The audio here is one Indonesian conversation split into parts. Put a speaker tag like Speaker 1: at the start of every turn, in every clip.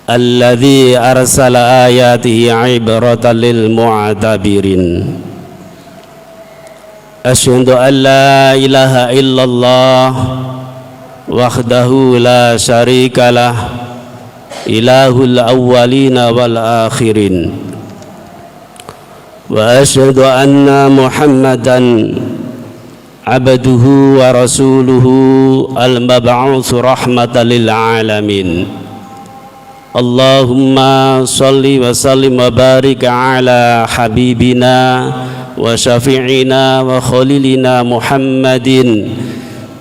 Speaker 1: alladzi arsala ayatihi ibratan lil mu'tabirin. Asyhadu an la ilaha illallah wahdahu la syarikalah ilahul awwalina wal akhirin. Wa asyhadu anna Muhammadan abduhu wa rasuluhu al-mab'utsu rahmatan lil alamin. Allahumma salli wa sallim wa barik ala habibina wa syafi'ina wa khalilina Muhammadin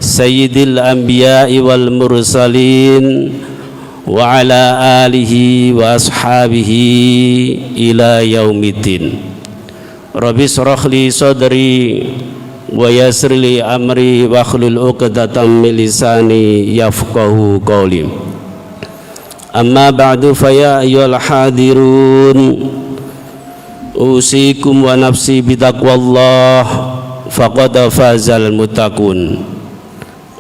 Speaker 1: sayyidil anbiya'i wal mursalin wa ala alihi wa ashabihi ila yaumiddin. Rabbi shrah li sadri wa yassir li amri wa hlul 'uqdatam min lisani yafqahu qawli. Amma ba'du, fa ya ayyuhal hadirun usikum wa nafsi bitaqwallah faqad fazal muttaqun.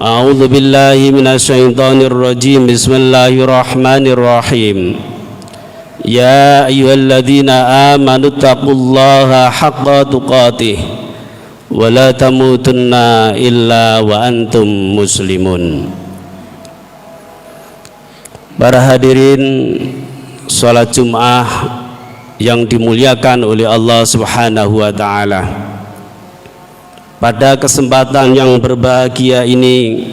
Speaker 1: A'udzu billahi minasyaitonir rajim. Bismillahirrahmanirrahim. Ya ayyuhalladzina amanu taqullaha haqqa tuqatih wa la tamutunna illa wa antum muslimun. Para hadirin salat Jumat yang dimuliakan oleh Allah Subhanahu wa taala. Pada kesempatan yang berbahagia ini,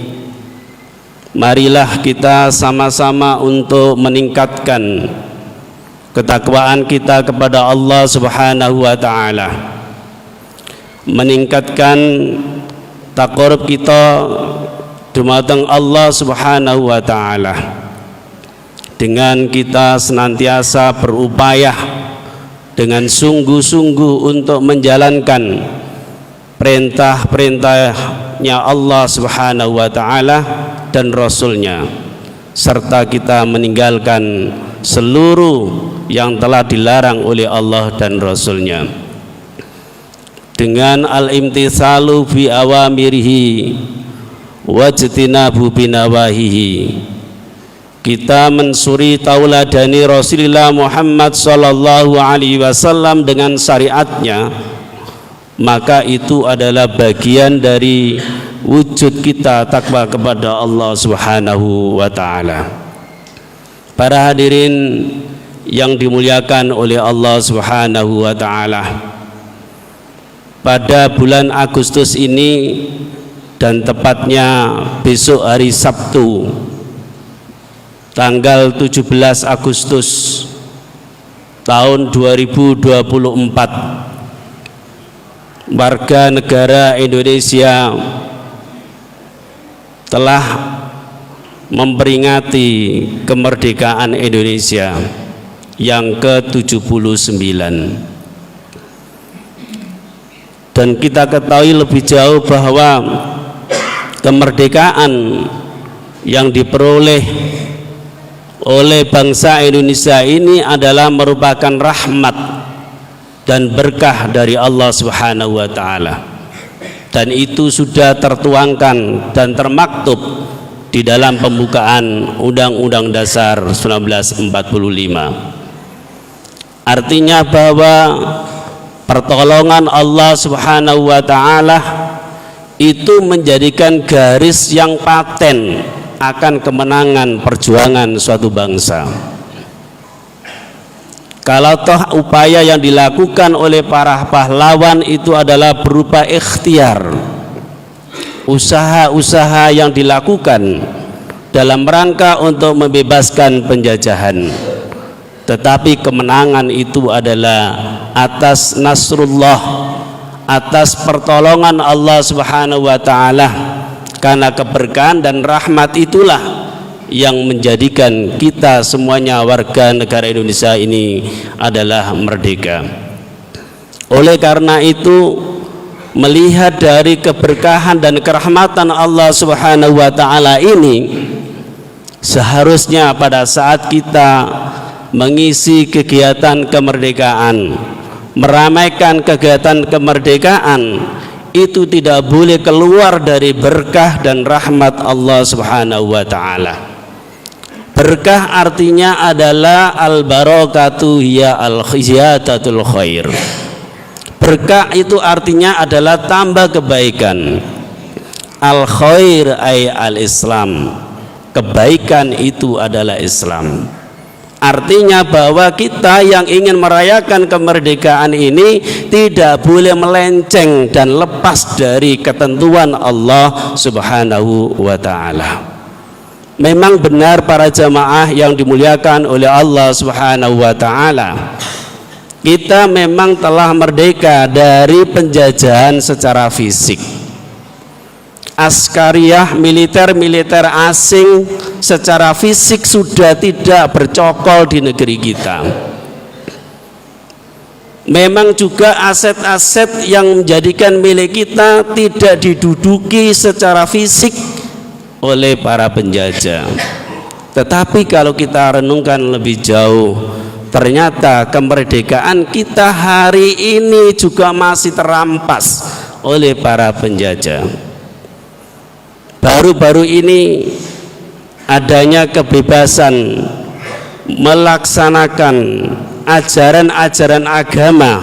Speaker 1: marilah kita sama-sama untuk meningkatkan ketakwaan kita kepada Allah Subhanahu wa taala. Meningkatkan taqarrub kita dumateng Allah Subhanahu wa taala dengan kita senantiasa berupaya dengan sungguh-sungguh untuk menjalankan perintah-perintahnya Allah Subhanahu wa ta'ala dan Rasulnya, serta kita meninggalkan seluruh yang telah dilarang oleh Allah dan Rasulnya dengan al-imtithalu bi awamirihi wajtinabu binawahihi. Kita mensuri tauladani Rasulullah Muhammad sallallahu alaihi wasallam dengan syariatnya, maka itu adalah bagian dari wujud kita takwa kepada Allah Subhanahu wa taala. Para hadirin yang dimuliakan oleh Allah Subhanahu wa taala, pada bulan Agustus ini dan tepatnya besok hari Sabtu tanggal 17 Agustus tahun 2024, warga negara Indonesia telah memperingati kemerdekaan Indonesia yang ke-79. Dan kita ketahui lebih jauh bahwa kemerdekaan yang diperoleh oleh bangsa Indonesia ini adalah merupakan rahmat dan berkah dari Allah Subhanahu wa taala, dan itu sudah tertuangkan dan termaktub di dalam pembukaan Undang-Undang Dasar 1945. Artinya bahwa pertolongan Allah Subhanahu wa taala itu menjadikan garis yang paten akan kemenangan perjuangan suatu bangsa. Kalau toh upaya yang dilakukan oleh para pahlawan itu adalah berupa ikhtiar, usaha-usaha yang dilakukan dalam rangka untuk membebaskan penjajahan, tetapi kemenangan itu adalah atas nasrullah, atas pertolongan Allah Subhanahu wa taala. Karena keberkahan dan rahmat itulah yang menjadikan kita semuanya warga negara Indonesia ini adalah merdeka. Oleh karena itu, melihat dari keberkahan dan kerahmatan Allah Subhanahu wa taala ini, seharusnya pada saat kita mengisi kegiatan kemerdekaan, meramaikan kegiatan kemerdekaan, itu tidak boleh keluar dari berkah dan rahmat Allah Subhanahu wa taala. Berkah artinya adalah al-barakatu hiya al-ziyadatul khair. Berkah itu artinya adalah tambah kebaikan. Al-khair ay al-islam. Kebaikan itu adalah Islam. Artinya bahwa kita yang ingin merayakan kemerdekaan ini tidak boleh melenceng dan lepas dari ketentuan Allah Subhanahu wa ta'ala. Memang benar para jamaah yang dimuliakan oleh Allah Subhanahu wa ta'ala, kita memang telah merdeka dari penjajahan secara fisik. Askariyah, militer-militer asing secara fisik sudah tidak bercokol di negeri kita. Memang juga aset-aset yang menjadikan milik kita tidak diduduki secara fisik oleh para penjajah. Tetapi kalau kita renungkan lebih jauh, ternyata kemerdekaan kita hari ini juga masih terampas oleh para penjajah. Baru-baru ini adanya kebebasan melaksanakan ajaran-ajaran agama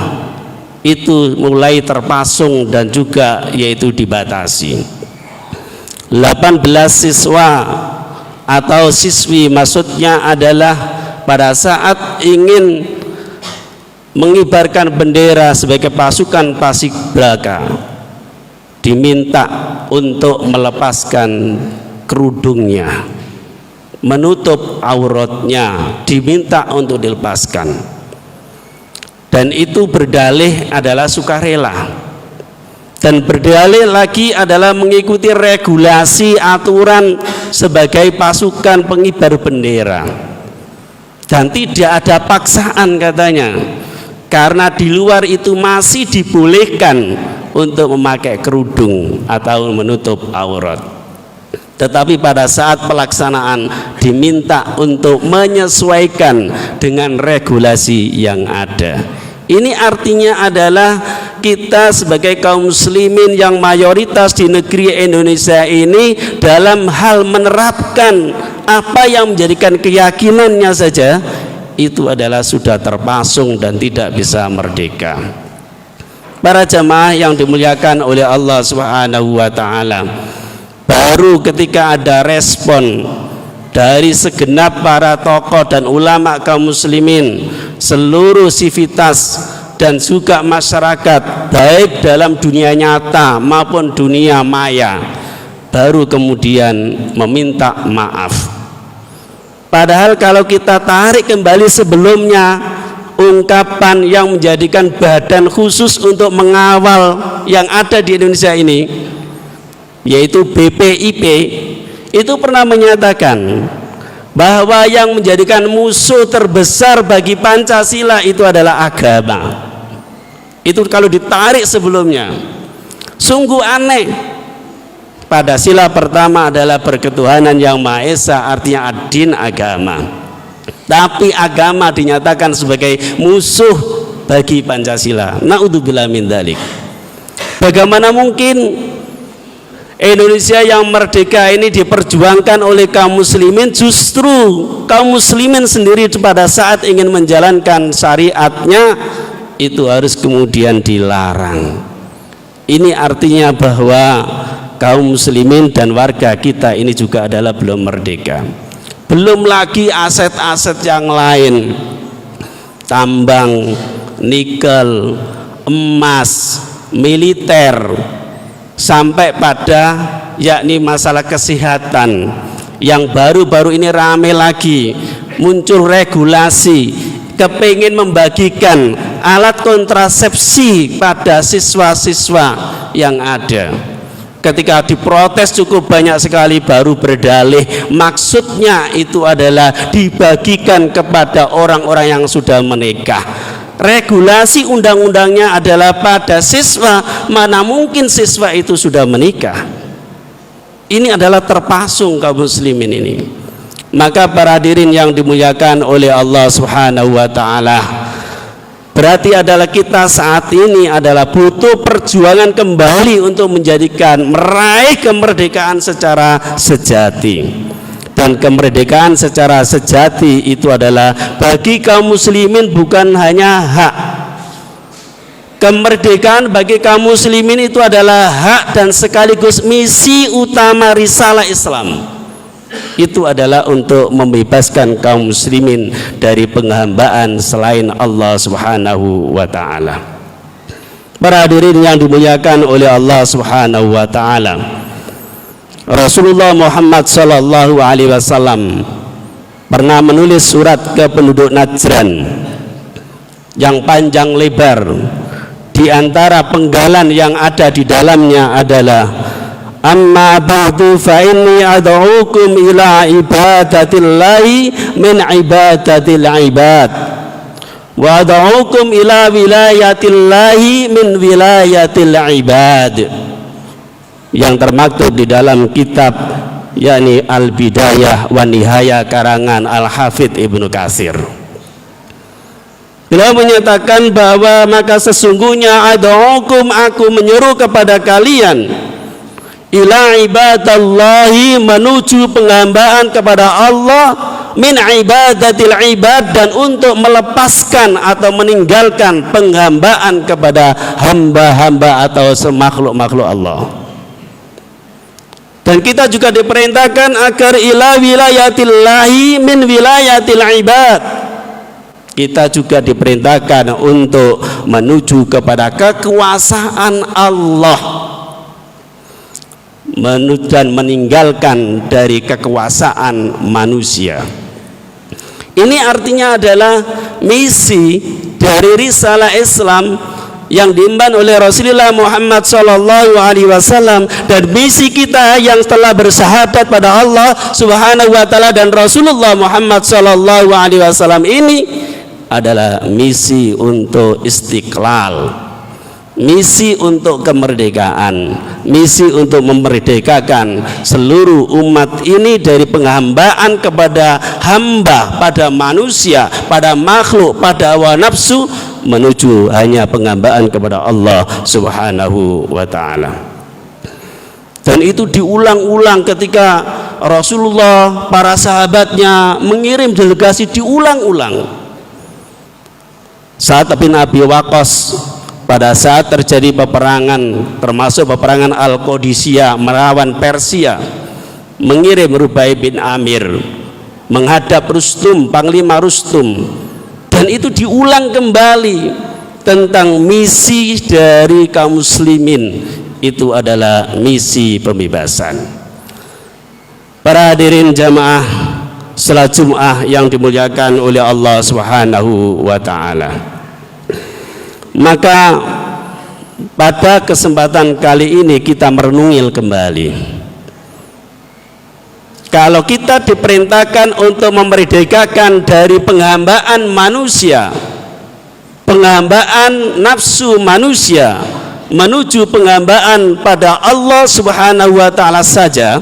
Speaker 1: itu mulai terpasung dan juga yaitu dibatasi. 18 siswa atau siswi maksudnya adalah pada saat ingin mengibarkan bendera sebagai pasukan paskibraka diminta untuk melepaskan kerudungnya, menutup auratnya, diminta untuk dilepaskan, dan itu berdalih adalah sukarela. Dan berdalil lagi adalah mengikuti regulasi aturan sebagai pasukan pengibar bendera, dan tidak ada paksaan katanya, karena di luar itu masih dibolehkan untuk memakai kerudung atau menutup aurat. Tetapi pada saat pelaksanaan diminta untuk menyesuaikan dengan regulasi yang ada. Ini artinya adalah kita sebagai kaum muslimin yang mayoritas di negeri Indonesia ini dalam hal menerapkan apa yang menjadikan keyakinannya saja itu adalah sudah terpasung dan tidak bisa merdeka. Para jamaah yang dimuliakan oleh Allah Subhanahu wa ta'ala, baru ketika ada respon dari segenap para tokoh dan ulama kaum muslimin, seluruh sivitas dan juga masyarakat baik dalam dunia nyata maupun dunia maya, baru kemudian meminta maaf. Padahal kalau kita tarik kembali sebelumnya, ungkapan yang menjadikan badan khusus untuk mengawal yang ada di Indonesia ini, yaitu BPIP, itu pernah menyatakan bahwa yang menjadikan musuh terbesar bagi Pancasila itu adalah agama. Itu kalau ditarik sebelumnya, sungguh aneh. Pada sila pertama adalah berketuhanan yang Maha Esa, artinya ad-din agama. Tapi agama dinyatakan sebagai musuh bagi Pancasila. Na'udzubillah min dzalik. Bagaimana mungkin Indonesia yang merdeka ini diperjuangkan oleh kaum muslimin, justru kaum muslimin sendiri pada saat ingin menjalankan syariatnya itu harus kemudian dilarang. Ini artinya bahwa kaum muslimin dan warga kita ini juga adalah belum merdeka. Belum lagi aset-aset yang lain, tambang, nikel, emas, militer, sampai pada yakni masalah kesehatan yang baru-baru ini rame lagi, muncul regulasi kepingin membagikan alat kontrasepsi pada siswa-siswa yang ada. Ketika diprotes cukup banyak sekali, baru berdalih maksudnya itu adalah dibagikan kepada orang-orang yang sudah menikah. Regulasi undang-undangnya adalah pada siswa, mana mungkin siswa itu sudah menikah. Ini adalah terpasung kaum muslimin ini. Maka para hadirin yang dimuliakan oleh Allah Subhanahu wa ta'ala, berarti adalah kita saat ini adalah butuh perjuangan kembali untuk menjadikan meraih kemerdekaan secara sejati. Dan kemerdekaan secara sejati itu adalah bagi kaum muslimin bukan hanya hak. Kemerdekaan bagi kaum muslimin itu adalah hak dan sekaligus misi utama risalah Islam. Itu adalah untuk membebaskan kaum muslimin dari penghambaan selain Allah Subhanahu wa taala. Para hadirin yang dimuliakan oleh Allah Subhanahu wa taala, Rasulullah Muhammad sallallahu alaihi wasallam pernah menulis surat ke penduduk Najran yang panjang lebar. Di antara penggalan yang ada di dalamnya adalah amma ba'du fa inni ad'ukum ila ibadatillahi min ibadatil ibad wa ad'ukum ila wilayatillahi min wilayatil ibad, yang termaktub di dalam kitab yakni Al-Bidayah wa Nihayah karangan Al-Hafidz Ibnu Katsir. Beliau menyatakan bahwa maka sesungguhnya ad'ukum, aku menyeru kepada kalian, ila ibadallahi, menuju penghambaan kepada Allah, min ibadatil ibad, dan untuk melepaskan atau meninggalkan penghambaan kepada hamba-hamba atau semakhluk-makhluk Allah. Dan kita juga diperintahkan agar ila wilayatillahi min wilayatil ibad. Kita juga diperintahkan untuk menuju kepada kekuasaan Allah dan meninggalkan dari kekuasaan manusia. Ini artinya adalah misi dari risalah Islam yang diemban oleh Rasulullah Muhammad sallallahu alaihi wasallam, dan misi kita yang telah bersahadat pada Allah Subhanahu wa taala dan Rasulullah Muhammad sallallahu alaihi wasallam ini adalah misi untuk istiqlal, misi untuk kemerdekaan, misi untuk memerdekakan seluruh umat ini dari penghambaan kepada hamba, pada manusia, pada makhluk, pada hawa nafsu, menuju hanya penghambaan kepada Allah Subhanahu wa taala. Dan itu diulang-ulang ketika Rasulullah, para sahabatnya mengirim delegasi, diulang-ulang. Sa'ad bin Abi Waqqas pada saat terjadi peperangan, termasuk peperangan Al-Qadisiyah melawan Persia, mengirim Rubai bin Amir menghadap Rustum, Panglima Rustum, dan itu diulang kembali tentang misi dari kaum muslimin, itu adalah misi pembebasan. Para hadirin jamaah salat Jum'ah yang dimuliakan oleh Allah Subhanahu wa taala. Maka pada kesempatan kali ini kita merenungil kembali. Kalau kita diperintahkan untuk memerdekakan dari penghambaan manusia, penghambaan nafsu manusia, menuju penghambaan pada Allah Subhanahu wa taala saja,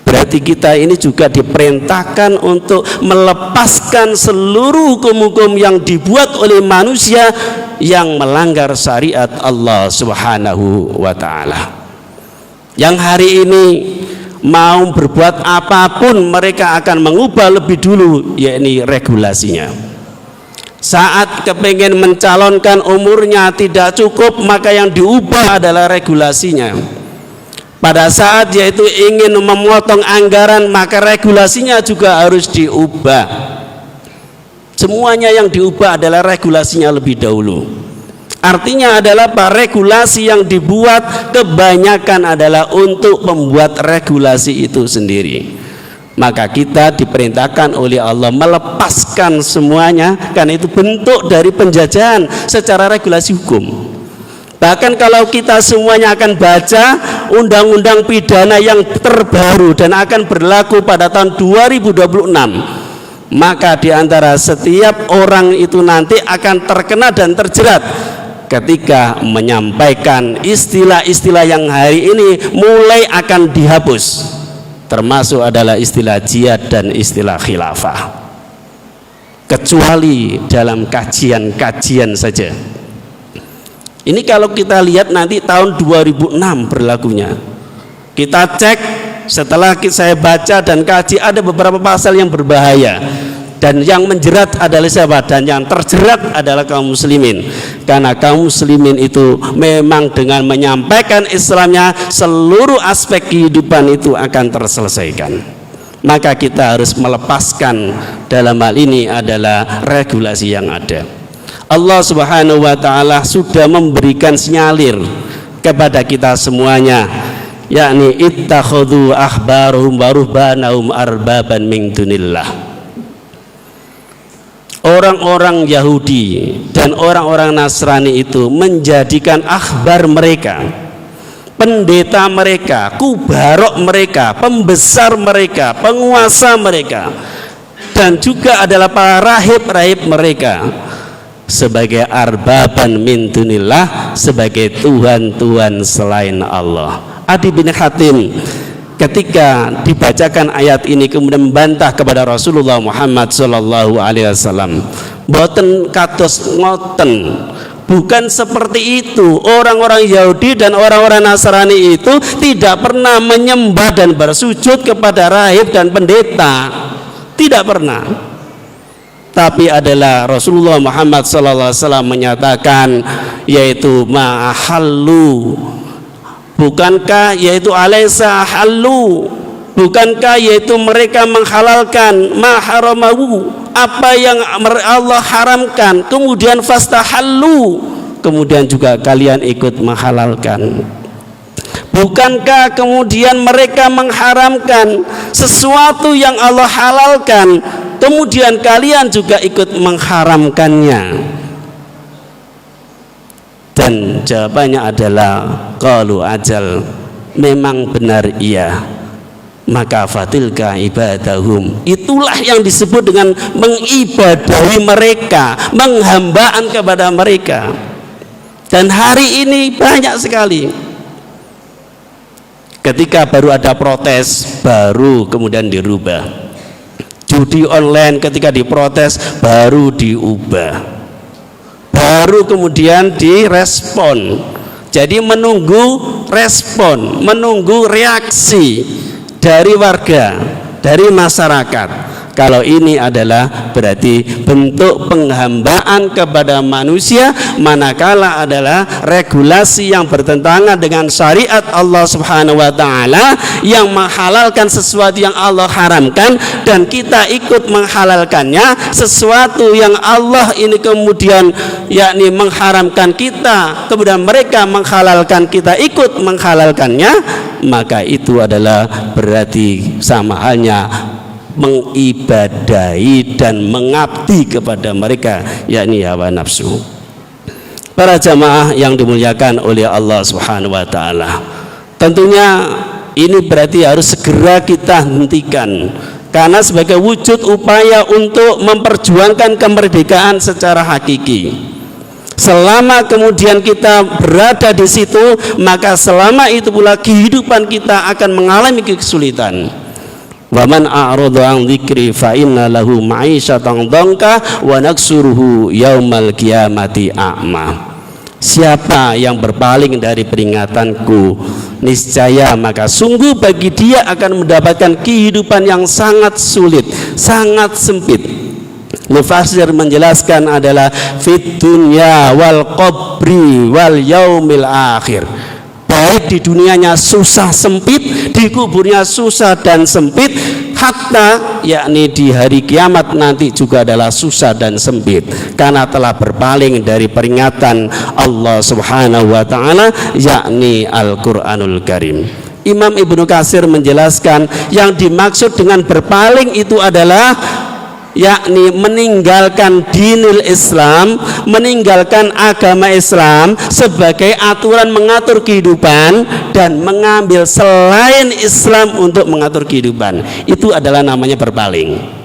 Speaker 1: berarti kita ini juga diperintahkan untuk melepaskan seluruh hukum-hukum yang dibuat oleh manusia yang melanggar syariat Allah Subhanahu wa taala. Yang hari ini mau berbuat apapun mereka akan mengubah lebih dulu, yakni regulasinya. Saat kepengen mencalonkan umurnya tidak cukup, maka yang diubah adalah regulasinya. Pada saat yaitu ingin memotong anggaran, maka regulasinya juga harus diubah. Semuanya yang diubah adalah regulasinya lebih dahulu. Artinya adalah regulasi yang dibuat kebanyakan adalah untuk membuat regulasi itu sendiri. Maka kita diperintahkan oleh Allah melepaskan semuanya, karena itu bentuk dari penjajahan secara regulasi hukum. Bahkan kalau kita semuanya akan baca undang-undang pidana yang terbaru dan akan berlaku pada tahun 2026, maka diantara setiap orang itu nanti akan terkena dan terjerat ketika menyampaikan istilah-istilah yang hari ini mulai akan dihapus, termasuk adalah istilah jihad dan istilah khilafah, kecuali dalam kajian-kajian saja. Ini kalau kita lihat nanti tahun 2006 berlakunya. Kita cek setelah saya baca dan kaji, ada beberapa pasal yang berbahaya, dan yang menjerat adalah siapa? Dan yang terjerat adalah kaum muslimin. Karena kaum muslimin itu memang dengan menyampaikan Islamnya, seluruh aspek kehidupan itu akan terselesaikan. Maka kita harus melepaskan, dalam hal ini adalah regulasi yang ada. Allah Subhanahu wa ta'ala sudah memberikan sinyalir kepada kita semuanya, yakni ittakhadhu ahbarahum wa ruhbanahum arbaban min dunillah. Orang-orang Yahudi dan orang-orang Nasrani itu menjadikan akhbar mereka, pendeta mereka, kubarok mereka, pembesar mereka, penguasa mereka, dan juga adalah para rahib-rahib mereka sebagai arbaban min dunillah, sebagai Tuhan-Tuhan selain Allah. Adi bin Hatim ketika dibacakan ayat ini kemudian membantah kepada Rasulullah Muhammad sallallahu alaihi wasallam, boten kados ngoten, bukan seperti itu. Orang-orang Yahudi dan orang-orang Nasrani itu tidak pernah menyembah dan bersujud kepada rahib dan pendeta, tidak pernah. Tapi adalah Rasulullah Muhammad sallallahu alaihi wasallam menyatakan, yaitu ma'ahallu, bukankah yaitu alaisa halu, bukankah yaitu mereka menghalalkan maharamahu, apa yang Allah haramkan, kemudian fastahallu, kemudian juga kalian ikut menghalalkan. Bukankah kemudian mereka mengharamkan sesuatu yang Allah halalkan, kemudian kalian juga ikut mengharamkannya? Dan jawabannya adalah qalu ajal, memang benar iya. Maka fatilka ibadahum, itulah yang disebut dengan mengibadahi mereka, menghambaan kepada mereka. Dan hari ini banyak sekali, ketika baru ada protes baru kemudian dirubah. Judi online ketika diprotes baru diubah, baru kemudian direspon. Jadi menunggu respon, menunggu reaksi dari warga, dari masyarakat. Kalau ini adalah berarti bentuk penghambaan kepada manusia, manakala adalah regulasi yang bertentangan dengan syariat Allah Subhanahu wa ta'ala, yang menghalalkan sesuatu yang Allah haramkan, dan kita ikut menghalalkannya. Sesuatu yang Allah ini kemudian yakni mengharamkan, kita kemudian mereka menghalalkan, kita ikut menghalalkannya, maka itu adalah berarti sama halnya mengibadahi dan mengabdi kepada mereka, yakni hawa nafsu. Para jamaah yang dimuliakan oleh Allah Subhanahu wa ta'ala, tentunya ini berarti harus segera kita hentikan, karena sebagai wujud upaya untuk memperjuangkan kemerdekaan secara hakiki. Selama kemudian kita berada di situ, maka selama itu pula kehidupan kita akan mengalami kesulitan. Wa man a'rada an dzikri fa inna lahu ma'isyatan dhanka wa naksuruhu yaumal qiyamati a'ma. Siapa yang berpaling dari peringatanku, niscaya maka sungguh bagi dia akan mendapatkan kehidupan yang sangat sulit, sangat sempit. Mufassir menjelaskan adalah fit dunya wal qabri wal yaumil akhir. Baik di dunianya susah sempit, di kuburnya susah dan sempit, hatta yakni di hari kiamat nanti juga adalah susah dan sempit, karena telah berpaling dari peringatan Allah Subhanahu wa ta'ala, yakni Al-Quranul Karim. Imam Ibnu Katsir menjelaskan yang dimaksud dengan berpaling itu adalah yakni meninggalkan dinil Islam, meninggalkan agama Islam sebagai aturan mengatur kehidupan, dan mengambil selain Islam untuk mengatur kehidupan. Itu adalah namanya berpaling.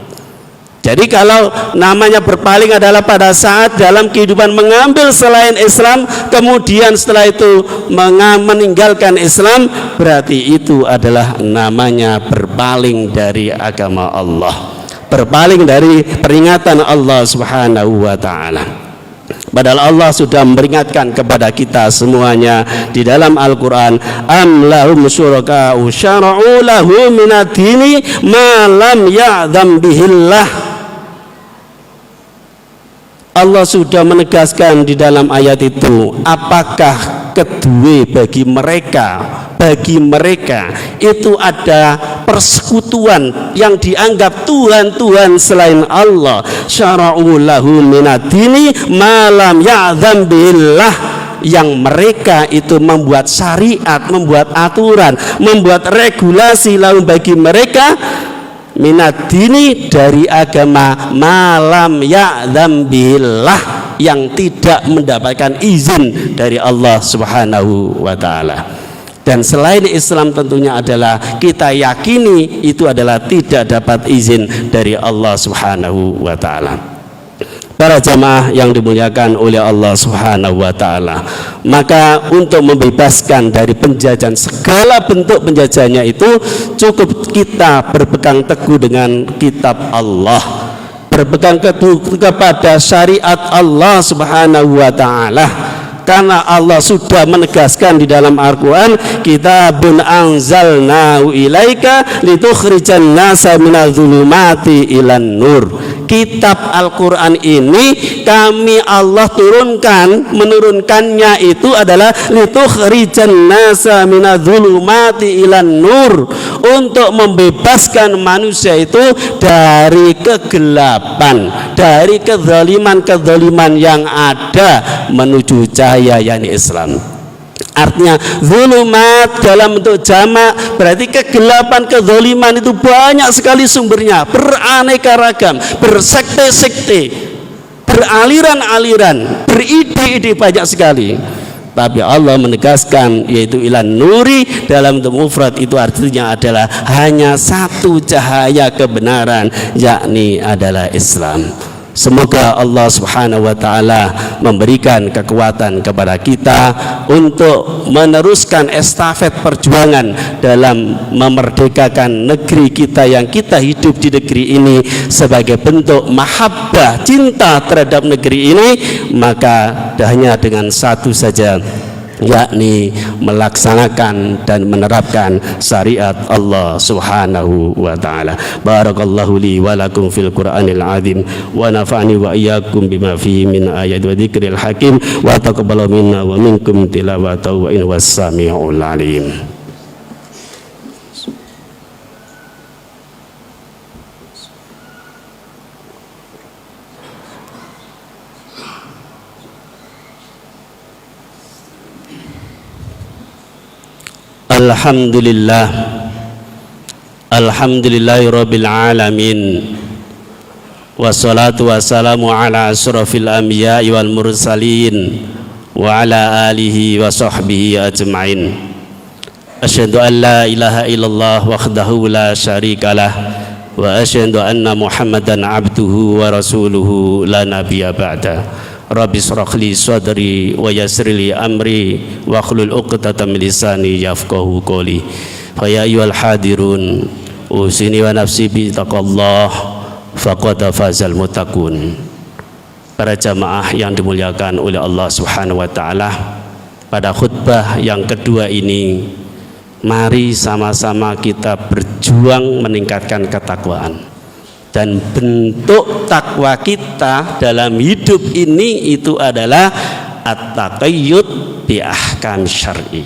Speaker 1: Jadi kalau namanya berpaling adalah pada saat dalam kehidupan mengambil selain Islam, kemudian setelah itu meninggalkan Islam, berarti itu adalah namanya berpaling dari agama Allah, berpaling dari peringatan Allah Subhanahu wa ta'ala. Padahal Allah sudah memperingatkan kepada kita semuanya di dalam Al-Quran, am lahum syuraka'u syara'u lahu minad dini ma lam ya'zam bihillah. Allah sudah menegaskan di dalam ayat itu, apakah kedua bagi mereka itu ada persekutuan yang dianggap Tuhan selain Allah. Syara'u lahu minad dini ma lam ya'zam billah, yang mereka itu membuat syariat, membuat aturan, membuat regulasi lalu bagi mereka minad dini dari agama malam ya'zam billah, yang tidak mendapatkan izin dari Allah Subhanahu wa ta'ala. Dan selain Islam tentunya adalah kita yakini itu adalah tidak dapat izin dari Allah Subhanahu wa ta'ala. Para jamaah yang dimuliakan oleh Allah Subhanahu wa ta'ala, maka untuk membebaskan dari penjajahan, segala bentuk penjajahannya itu, cukup kita berpegang teguh dengan kitab Allah, berpegang teguh kepada syariat Allah Subhanahu wa ta'ala. Karena Allah sudah menegaskan di dalam Al-Quran, kitabun anzalnahu ilaika litukhrijan nasa minadh-dhulumati ilan nur. Kitab Al-Quran ini kami Allah menurunkannya itu adalah litukhrijan nasa minadh-dhulumati ilan nur, untuk membebaskan manusia itu dari kegelapan, dari kezaliman yang ada menuju cahaya, yakni Islam. Artinya zulumat dalam bentuk jamak berarti kegelapan, kezaliman itu banyak sekali sumbernya, beraneka ragam, bersekte-sekte, beraliran-aliran, beride-ide banyak sekali. Tapi Allah menegaskan yaitu ilan nuri dalam bentuk mufrad, itu artinya adalah hanya satu cahaya kebenaran, yakni adalah Islam. Semoga Allah Subhanahu wa ta'ala memberikan kekuatan kepada kita untuk meneruskan estafet perjuangan dalam memerdekakan negeri kita, yang kita hidup di negeri ini sebagai bentuk mahabbah, cinta terhadap negeri ini. Maka hanya dengan satu saja, yakni melaksanakan dan menerapkan syariat Allah Subhanahu wa ta'ala. Barakallahu li wa lakum fil Qur'anil azim, wa nafa'ani wa iyyakum bima fihi min ayat wa dzikril hakim, wa taqabbala minna wa minkum tilawatahu wa innahu was-sami'ul alim. Alhamdulillah, alhamdulillahi rabbil alamin, wassalatu wassalamu ala asyrafil anbiya'i wal mursalin wa ala alihi wa sahbihi ajma'in. Asyhadu an la ilaha illallah wahdahu la syarikalah, wa asyhadu anna Muhammadan abduhu wa rasuluhu la nabiyya ba'da. Rabbi shrah li sadri wa yassir li amri wa hlul 'uqdatam min lisani yafqahu qawli. Fa ya ayyuhal hadirun usini wa nafsi bi taqwallah faqad fazal muttaqun. Para jamaah yang dimuliakan oleh Allah Subhanahu wa ta'ala, pada khutbah yang kedua ini mari sama-sama kita berjuang meningkatkan ketakwaan. Dan bentuk takwa kita dalam hidup ini itu adalah at-taqayyud bi ahkam syar'i,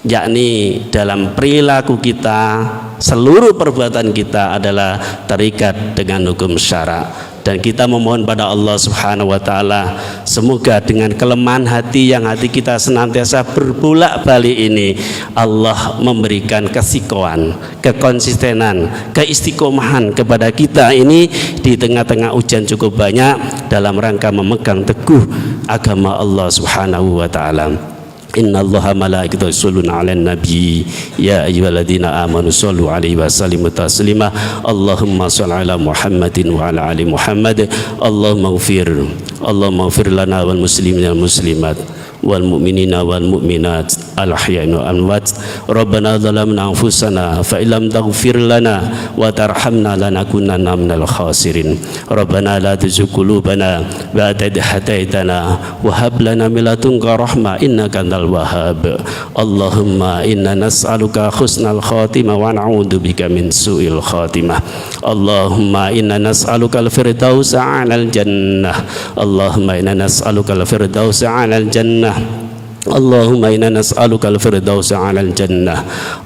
Speaker 1: yakni dalam perilaku kita, seluruh perbuatan kita adalah terikat dengan hukum syara. Dan kita memohon pada Allah Subhanahu wa ta'ala, semoga dengan kelemahan hati yang hati kita senantiasa berbolak-balik ini, Allah memberikan kesikoan, kekonsistenan, keistiqomahan kepada kita ini di tengah-tengah ujian cukup banyak dalam rangka memegang teguh agama Allah Subhanahu wa ta'ala. Innallaha malaikatahu yusholluna 'alan nabi ya ayyuhalladzina amanu shollu 'alaihi wa sallimu taslima. Allahumma shalli 'ala Muhammadin wa 'ala ali Muhammad. Allahumma ighfir lana wal muslimina wal muslimat wal mu'minina wal mu'minat الأحياء والأموات ربنا ظلمنا أنفسنا فإن لم تغفر لنا وترحمنا لنكونن من الخاسرين ربنا لا تزغ قلوبنا بعد إذ هديتنا وهب لنا من لدنك رحمة إنك أنت الوهاب اللهم إنا نسألك حسن الخاتمة ونعوذ بك من سوء الخاتمة اللهم إنا نسألك الفردوس على الجنة اللهم إنا نسألك الفردوس على الجنة اللهم إنا نسألك الفردوس على الجنة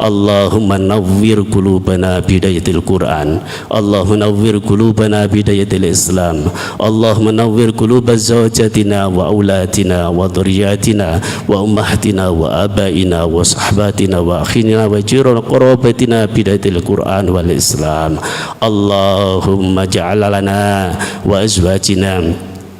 Speaker 1: اللهم نور قلوبنا بداية القرآن اللهم نور قلوبنا بداية الإسلام اللهم نور قلوب زوجاتنا وأولادنا وذرياتنا وأمهاتنا وآبائنا وصحباتنا وأخينا وجيران قرابتنا بداية القرآن والإسلام اللهم اجعل لنا وأزواجنا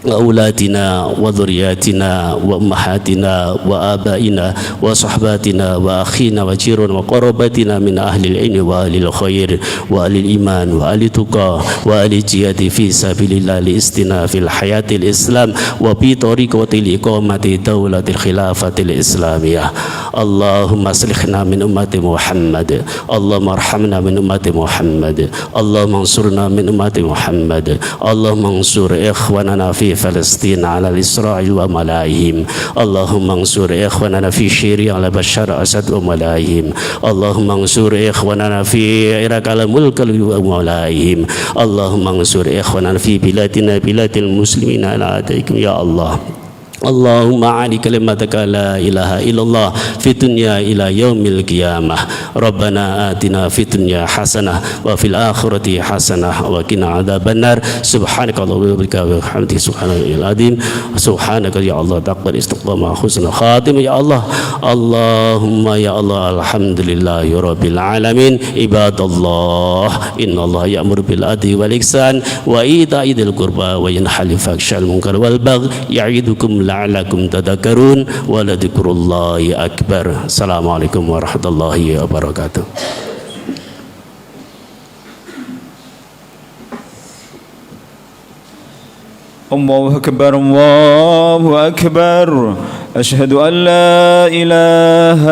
Speaker 1: وأولادنا وذرياتنا وأمهاتنا وآبائنا وصحباتنا وأخينا وجيران وقرابتنا من أهل العلم وأهل الخير وأهل الإيمان وأهل التقى وأهل الجهاد في سبيل الله لاستئناف الحياة الإسلام وبطريقة الإقامة دولة الخلافة الإسلامية اللهم اصلحنا من أمة محمد اللهم ارحمنا من أمة محمد اللهم انصرنا من أمة محمد اللهم انصر إخواننا في فلسطين على إسرائيل وملايهم اللهم انصر إخواننا في سوريا على بشار أسد وملايهم اللهم انصر إخواننا في العراق على ملك وملايهم اللهم انصر إخواننا في بلادنا بلاد المسلمين على أعدائكم يا الله اللهم أعلي كلمتك لا إله إلا الله في الدنيا إلى يوم القيامة ربنا آتنا في الدنيا حسنة وفي الآخرة حسنة وقنا عذاب النار سبحانك اللهم وبحمدك سبحانك العظيم سبحانك يا الله تقبل استقامة حسن خاتم يا الله اللهم يا الله الحمد لله رب العالمين عباد الله إن الله يأمر بالعدل والإحسان وإيتاء ذي القربى وينهى عن الفحشاء والمنكر والبغي يعظكم لعلكم تذكرون ولذكر الله أكبر السلام عليكم ورحمة الله وبركاته
Speaker 2: الله أكبر الله أكبر أشهد أن لا إله